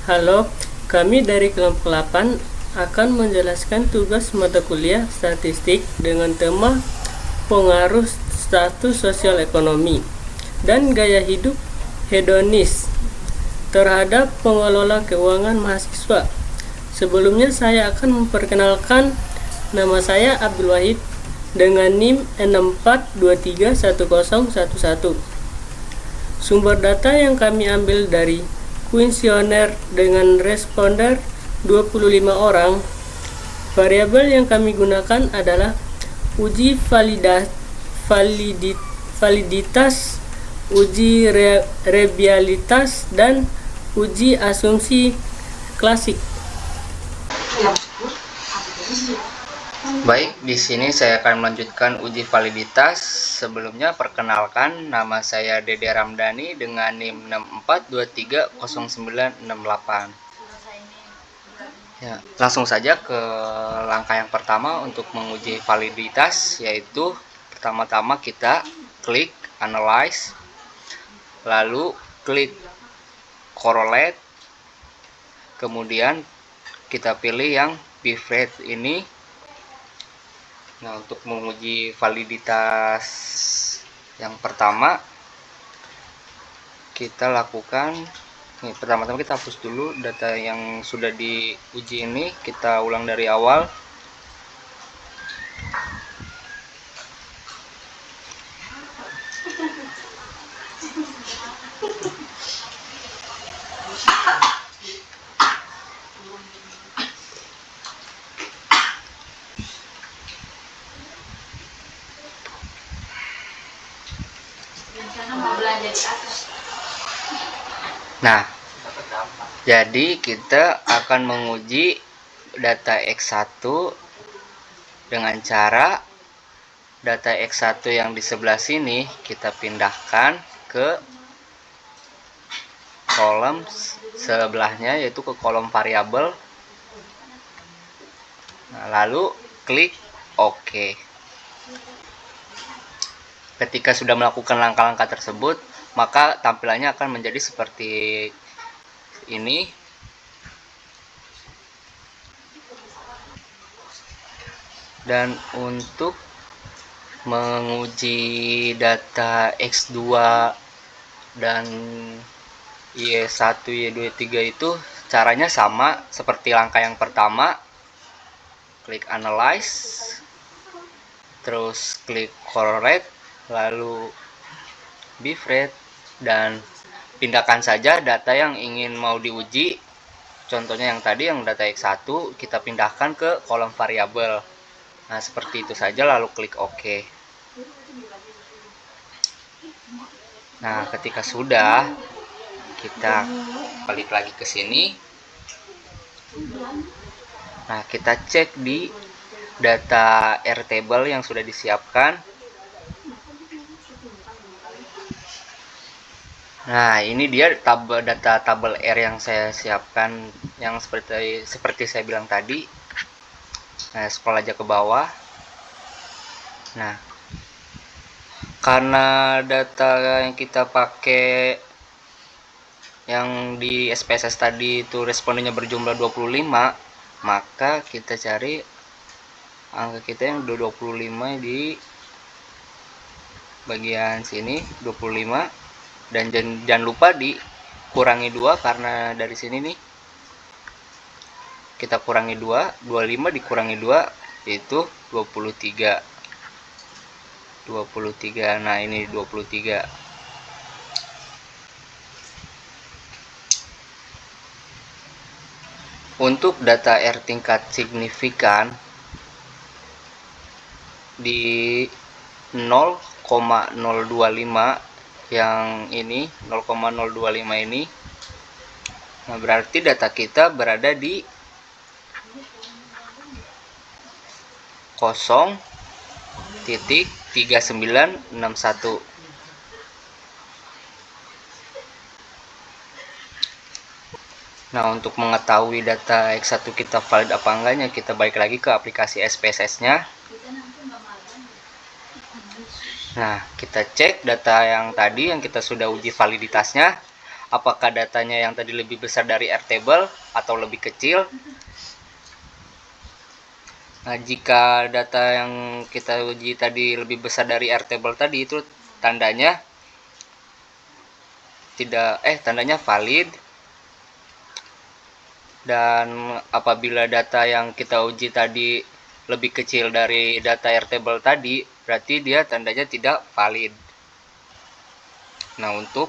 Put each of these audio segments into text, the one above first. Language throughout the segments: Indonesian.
Halo, kami dari kelompok 8 akan menjelaskan tugas mata kuliah statistik dengan tema pengaruh status sosial ekonomi dan gaya hidup hedonis terhadap pengelola keuangan mahasiswa. Sebelumnya saya akan memperkenalkan nama saya Abdul Wahid dengan NIM 64231011. Sumber data yang kami ambil dari kuesioner dengan responder 25 orang. Variabel yang kami gunakan adalah uji validitas, uji rebialitas, dan uji asumsi klasik. Baik, di sini saya akan melanjutkan uji validitas. Sebelumnya perkenalkan, nama saya Dede Ramdhani dengan NIM 64230968. Ya, langsung saja ke langkah yang pertama untuk menguji validitas, yaitu pertama-tama kita klik analyze, lalu klik correlate, kemudian kita pilih yang Bifred ini. Nah, untuk menguji validitas yang pertama kita lakukan, pertama-tama kita hapus dulu data yang sudah diuji ini, kita ulang dari awal. Nah, jadi kita akan menguji data X1 dengan cara data X1 yang di sebelah sini kita pindahkan ke kolom sebelahnya, yaitu ke kolom variabel. Nah, lalu klik OK. Ketika sudah melakukan langkah-langkah tersebut, maka tampilannya akan menjadi seperti ini. Dan untuk menguji data X2 dan Y1, Y2, Y3 itu caranya sama seperti langkah yang pertama. Klik analyze, terus klik correlate, lalu Bifred, dan pindahkan saja data yang ingin mau diuji. Contohnya yang tadi, yang data X1, kita pindahkan ke kolom variabel. Nah, seperti itu saja, lalu klik OK. Nah, ketika sudah, kita balik lagi ke sini. Nah, kita cek di data Airtable yang sudah disiapkan. Nah, ini dia data tabel R yang saya siapkan, yang seperti saya bilang tadi. Nah, scroll aja ke bawah. Nah, karena data yang kita pakai yang di SPSS tadi itu respondennya berjumlah 25, maka kita cari angka kita yang 25 di bagian sini, 25. Dan jangan lupa dikurangi 2, karena dari sini nih kita kurangi 2, 25 dikurangi 2 yaitu 23. Nah, ini 23. Untuk data R tingkat signifikan di 0,025 yang ini, 0,025 ini, nah berarti data kita berada di 0,3961. Nah, untuk mengetahui data X1 kita valid apa enggaknya, kita balik lagi ke aplikasi SPSS-nya. Nah, kita cek data yang tadi yang kita sudah uji validitasnya, apakah datanya yang tadi lebih besar dari Airtable atau lebih kecil. Nah, jika data yang kita uji tadi lebih besar dari Airtable tadi, itu tandanya tandanya valid. Dan apabila data yang kita uji tadi lebih kecil dari data Airtable tadi, berarti dia tandanya tidak valid. Nah, untuk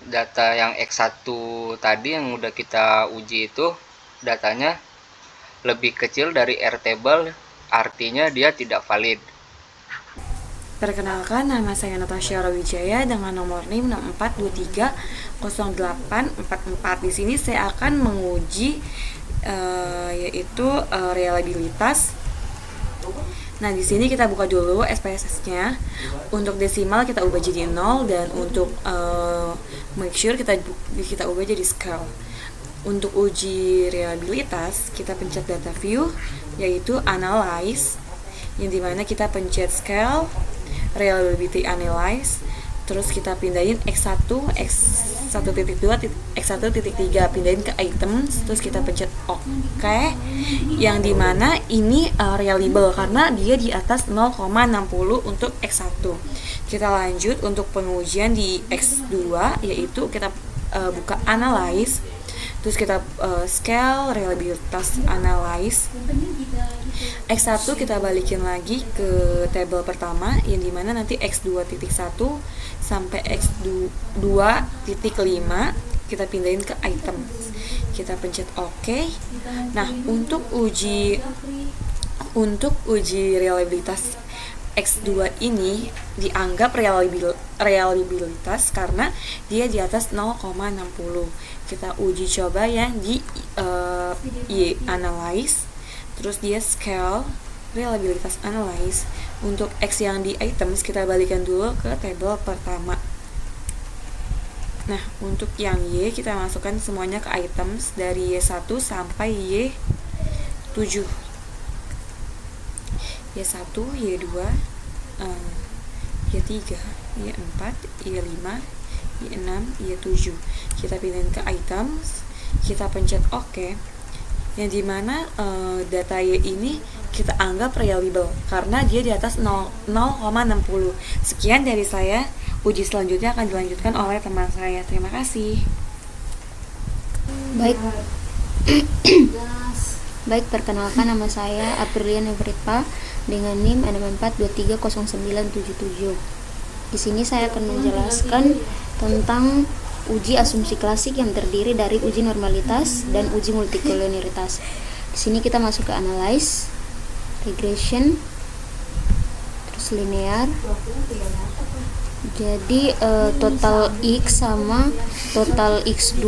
data yang X1 tadi yang udah kita uji itu datanya lebih kecil dari Airtable, artinya dia tidak valid. Perkenalkan, nama saya Natasha Rawijaya dengan nomor NIM 64230844. Di sini saya akan menguji yaitu reliabilitas. Nah, di sini kita buka dulu SPSS-nya. Untuk desimal kita ubah jadi 0, dan untuk make sure kita ubah jadi scale. Untuk uji reliabilitas, kita pencet data view, yaitu analyze, yang dimana kita pencet scale, reliability analyze, terus kita pindahin X1, X1.2, X1.3, pindahin ke items, terus kita pencet OK, yang dimana ini reliable karena dia di atas 0,60 untuk X1. Kita lanjut untuk pengujian di X2, yaitu kita buka analyze, terus kita scale reliabilitas analyze. X1 kita balikin lagi ke table pertama, yang dimana nanti X2.1 sampai X2.5 kita pindahin ke item. Kita pencet OK. Nah, untuk uji reliabilitas X2 ini dianggap reliabilitas karena dia di atas 0,60. Kita uji coba ya di analyze, terus dia scale reliabilitas analyze. Untuk X yang di items kita balikan dulu ke table pertama. Nah, untuk yang Y kita masukkan semuanya ke items dari Y1 sampai Y7. Y1, Y2, Y3, Y4, Y5, Y6, Y7. Kita pindahin ke items, kita pencet OK, yang dimana data Y ini kita anggap reliable karena dia di atas 0,60. Sekian dari saya. Uji selanjutnya akan dilanjutkan oleh teman saya. Terima kasih. Baik, perkenalkan, nama saya Aprilian Everita dengan NIM 64230977. Di sini saya akan menjelaskan tentang uji asumsi klasik yang terdiri dari uji normalitas dan uji multikolonialitas. Di sini kita masuk ke analyze, regression, terus linear. Jadi total X sama total X2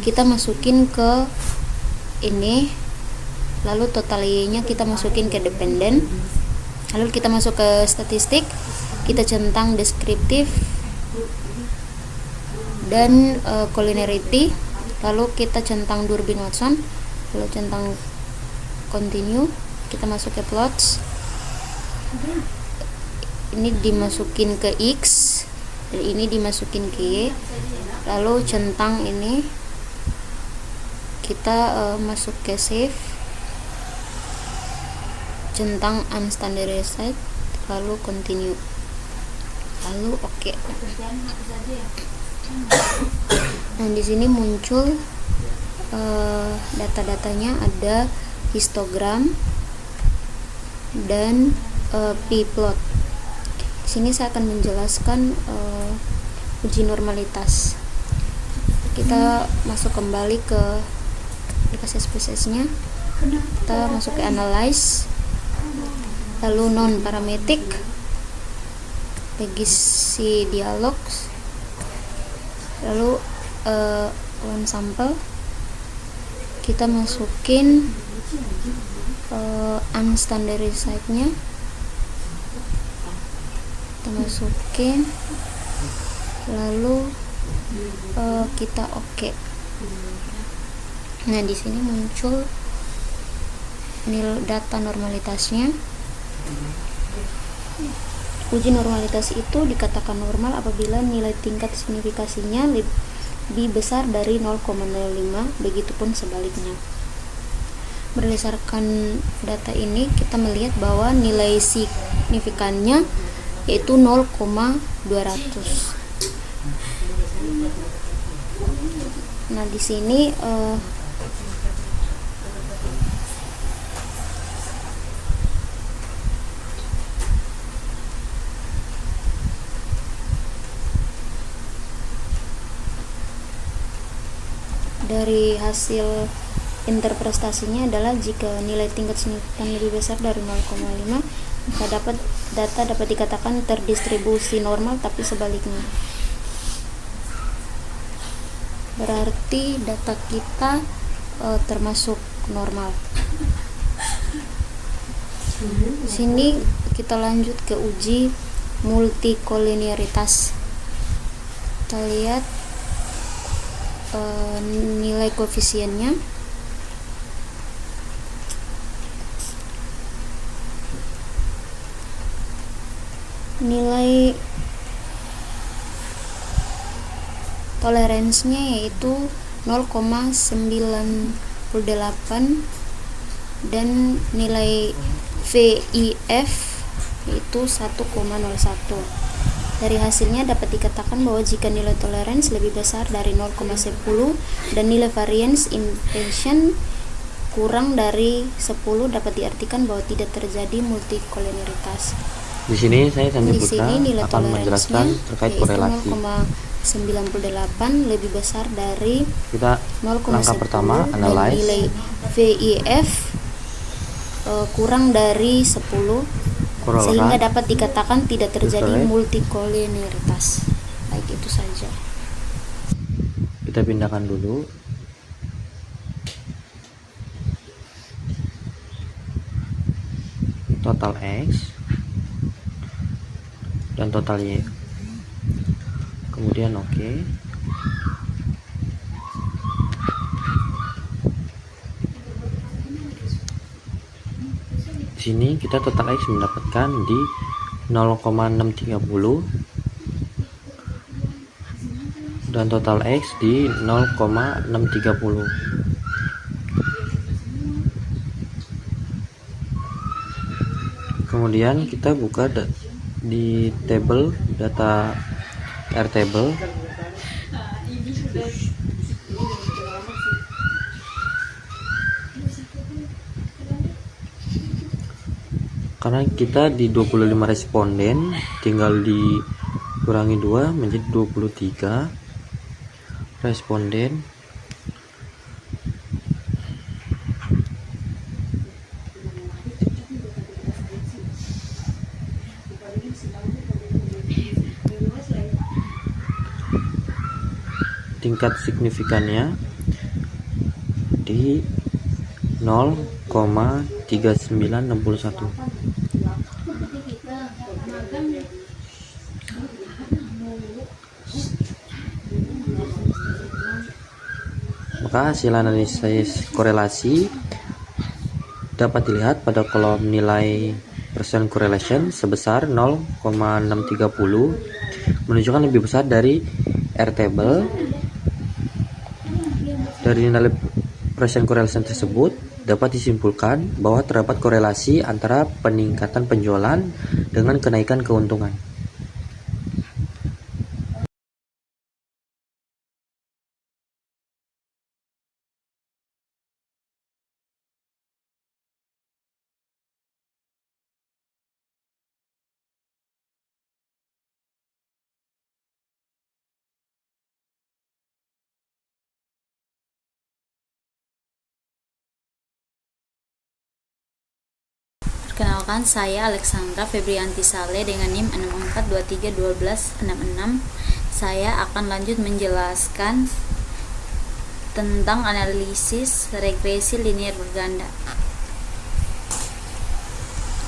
kita masukin ke ini, lalu total Y-nya kita masukin ke dependent, lalu kita masuk ke statistik, kita centang deskriptif dan collinearity, lalu kita centang Durbin Watson, lalu centang continue, kita masuk ke plots. Ini dimasukin ke X dan ini dimasukin ke Y, lalu centang ini kita masuk ke save, centang unstandardized, lalu continue, lalu oke. Nah, di sini muncul data-datanya, ada histogram dan p-plot. Di sini saya akan menjelaskan uji normalitas. Kita masuk kembali ke SPSS-nya. Kita masuk ke analyze, lalu non parametric, legacy dialogs, lalu one sample. Kita masukin unstandardized-nya, kita masukin, lalu kita oke. Nah, di sini muncul nilai data normalitasnya. Uji normalitas itu dikatakan normal apabila nilai tingkat signifikasinya lebih besar dari 0,05, begitupun sebaliknya. Berdasarkan data ini kita melihat bahwa nilai signifikannya yaitu 0,200. Nah, di sini dari hasil interpretasinya adalah jika nilai tingkat signifikan lebih besar dari 0,5, maka data dapat dikatakan terdistribusi normal, tapi sebaliknya. Berarti data kita termasuk normal. Sini kita lanjut ke uji multikolinearitas. Kita lihat nilai koefisiennya. Nilai toleransinya yaitu 0,98 dan nilai VIF yaitu 1,01. Dari hasilnya dapat dikatakan bahwa jika nilai toleransi lebih besar dari 0,10 dan nilai variance intention kurang dari 10, dapat diartikan bahwa tidak terjadi multikolinearitas. Di sini saya Sanjay Di Putra sini nilai akan menjelaskan toleransinya terkait yaitu korelasi. 0,98 lebih besar dari Kita 0,10 langkah pertama dan analyze. nilai VIF kurang dari 10, sehingga dapat dikatakan tidak terjadi multikolinearitas. Baik, itu saja. Kita pindahkan dulu. Total X dan total Y. Kemudian oke. Di sini kita total X mendapatkan di 0,630 dan total X di 0,630. Kemudian kita buka di table data Airtable. Karena kita di 25 responden, tinggal dikurangi 2 menjadi 23 responden. Tingkat signifikannya di 0,3961. Maka hasil analisis korelasi dapat dilihat pada kolom nilai percent correlation sebesar 0,630 menunjukkan lebih besar dari Airtable. Dari nilai percent correlation tersebut dapat disimpulkan bahwa terdapat korelasi antara peningkatan penjualan dengan kenaikan keuntungan. Perkenalkan, saya Alexandra Febrianti Saleh dengan NIM 64231266. Saya akan lanjut menjelaskan tentang analisis regresi linear berganda.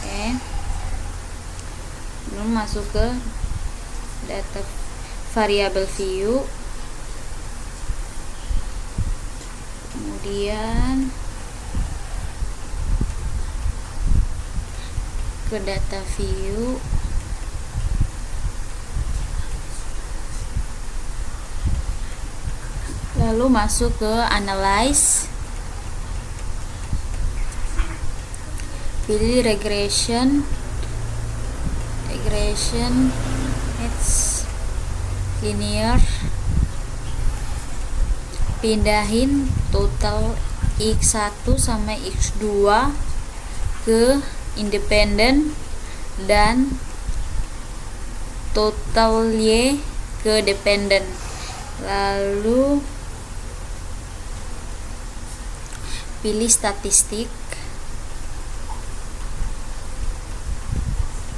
Oke. Belum masuk ke data variable view. Kemudian ke data view, Lalu masuk ke analyze, pilih regression, it's linear, pindahin total x1 sama x2 ke independen dan total y ke dependen. Lalu pilih statistik,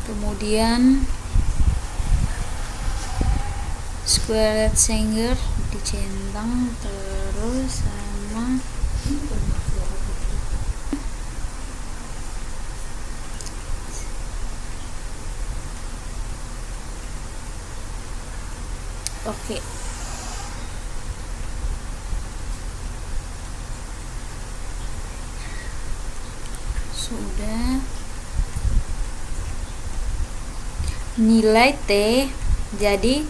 kemudian square rectangle dicentang terus sama oke. Sudah. Nilai T, jadi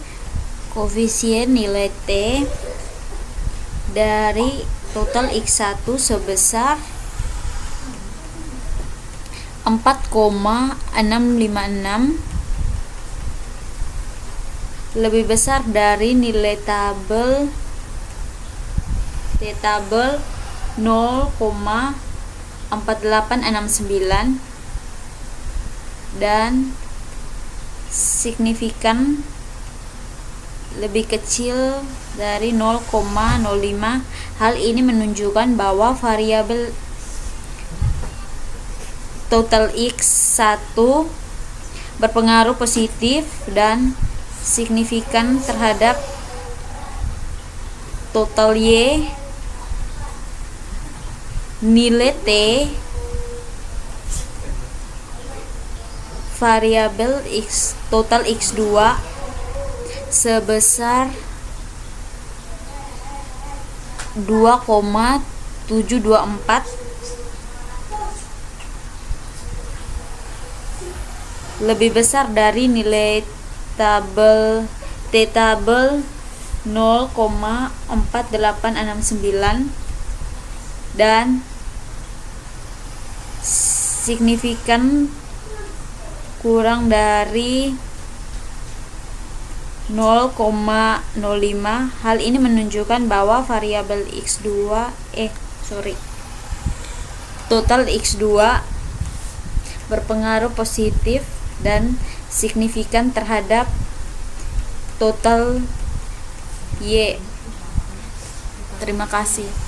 koefisien nilai T dari total X1 sebesar 4,656 lebih besar dari nilai tabel T tabel 0,4869 dan signifikan lebih kecil dari 0,05. Hal ini menunjukkan bahwa variabel total X1 berpengaruh positif dan signifikan terhadap total Y. Nilai T variabel X total X2 sebesar 2,724 lebih besar dari nilai tabel T tabel 0,4869 dan signifikan kurang dari 0,05. Hal ini menunjukkan bahwa variabel total X2 berpengaruh positif dan signifikan terhadap total Y. Terima kasih.